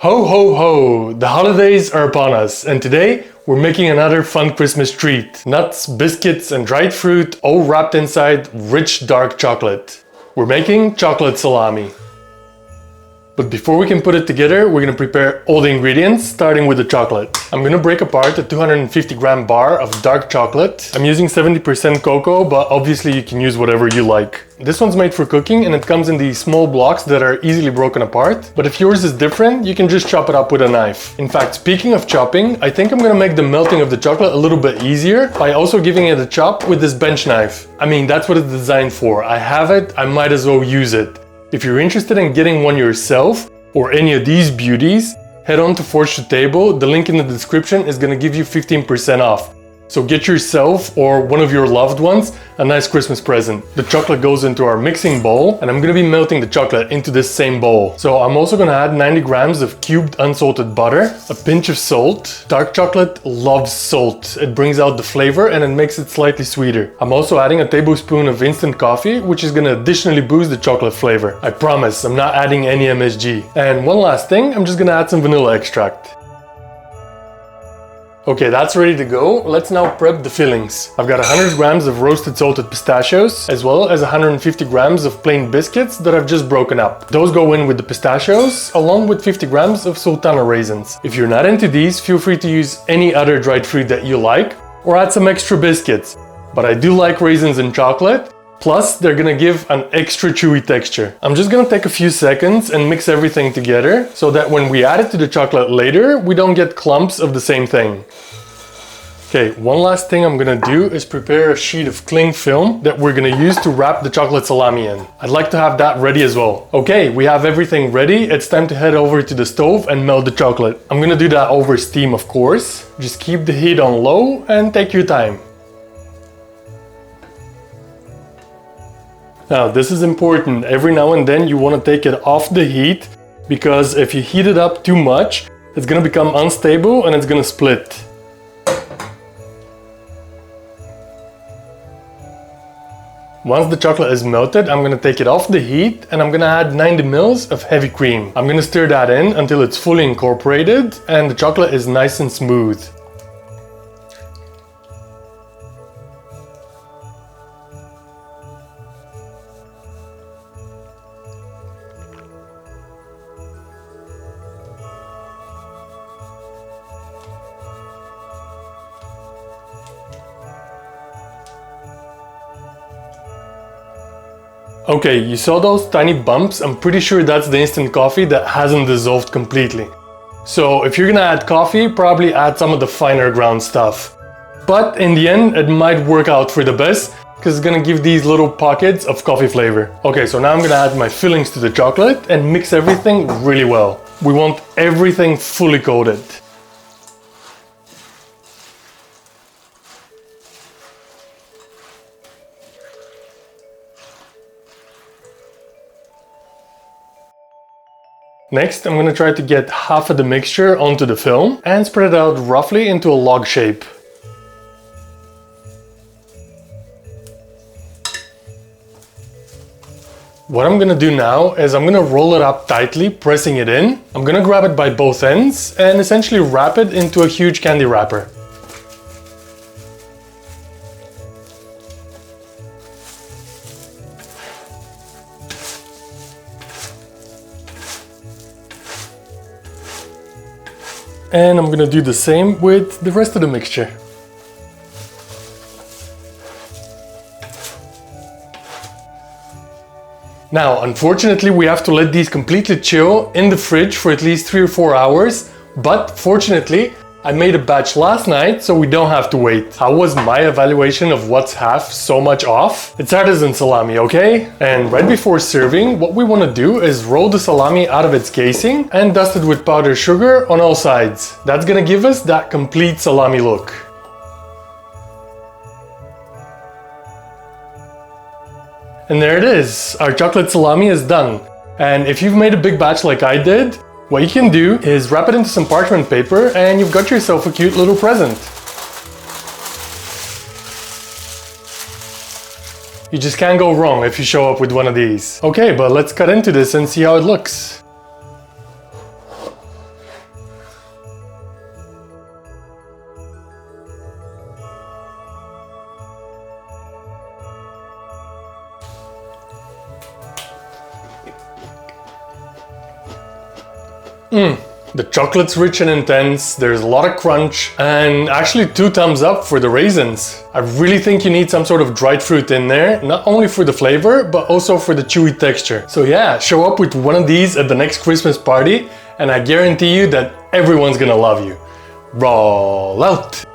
Ho ho ho! The holidays are upon us, and today we're making another fun Christmas treat. Nuts, biscuits and dried fruit all wrapped inside rich dark chocolate. We're making chocolate salami. But before we can put it together, we're gonna prepare all the ingredients, starting with the chocolate. I'm gonna break apart a 250 gram bar of dark chocolate. I'm using 70% cocoa, but obviously you can use whatever you like. This one's made for cooking and it comes in these small blocks that are easily broken apart. But if yours is different, you can just chop it up with a knife. In fact, speaking of chopping, I think I'm gonna make the melting of the chocolate a little bit easier by also giving it a chop with this bench knife. I mean, that's what it's designed for. I have it, I might as well use it. If you're interested in getting one yourself, or any of these beauties, head on to Forge to Table. The link in the description is gonna give you 15% off. So get yourself or one of your loved ones a nice Christmas present. The chocolate goes into our mixing bowl and I'm gonna be melting the chocolate into this same bowl. So I'm also gonna add 90 grams of cubed unsalted butter, a pinch of salt. Dark chocolate loves salt. It brings out the flavor and it makes it slightly sweeter. I'm also adding a tablespoon of instant coffee, which is gonna additionally boost the chocolate flavor. I promise, I'm not adding any MSG. And one last thing, I'm just gonna add some vanilla extract. Okay, that's ready to go. Let's now prep the fillings. I've got 100 grams of roasted salted pistachios, as well as 150 grams of plain biscuits that I've just broken up. Those go in with the pistachios, along with 50 grams of Sultana raisins. If you're not into these, feel free to use any other dried fruit that you like, or add some extra biscuits. But I do like raisins in chocolate, plus they're gonna give an extra chewy texture. I'm just gonna take a few seconds and mix everything together so that when we add it to the chocolate later, we don't get clumps of the same thing. Okay, one last thing I'm gonna do is prepare a sheet of cling film that we're gonna use to wrap the chocolate salami in. I'd like to have that ready as well. Okay, we have everything ready. It's time to head over to the stove and melt the chocolate. I'm gonna do that over steam, of course. Just keep the heat on low and take your time. Now, this is important. Every now and then you want to take it off the heat, because if you heat it up too much, it's going to become unstable and it's going to split. Once the chocolate is melted, I'm going to take it off the heat and I'm going to add 90 ml of heavy cream. I'm going to stir that in until it's fully incorporated and the chocolate is nice and smooth. Okay, you saw those tiny bumps? I'm pretty sure that's the instant coffee that hasn't dissolved completely. So if you're gonna add coffee, probably add some of the finer ground stuff. But in the end, it might work out for the best, because it's gonna give these little pockets of coffee flavor. Okay, so now I'm gonna add my fillings to the chocolate and mix everything really well. We want everything fully coated. Next, I'm gonna try to get half of the mixture onto the film and spread it out roughly into a log shape. What I'm gonna do now is I'm gonna roll it up tightly, pressing it in. I'm gonna grab it by both ends and essentially wrap it into a huge candy wrapper. And I'm gonna do the same with the rest of the mixture. Now, unfortunately, we have to let these completely chill in the fridge for at least 3 or 4 hours, but fortunately, I made a batch last night, so we don't have to wait. How was my evaluation of what's half so much off? It's artisan salami, okay? And right before serving, what we want to do is roll the salami out of its casing and dust it with powdered sugar on all sides. That's gonna give us that complete salami look. And there it is, our chocolate salami is done. And if you've made a big batch like I did, what you can do is wrap it into some parchment paper and you've got yourself a cute little present. You just can't go wrong if you show up with one of these. Okay, but let's cut into this and see how it looks. The chocolate's rich and intense, there's a lot of crunch, and actually 2 thumbs up for the raisins. I really think you need some sort of dried fruit in there, not only for the flavor, but also for the chewy texture. So yeah, show up with one of these at the next Christmas party, and I guarantee you that everyone's gonna love you. Roll out!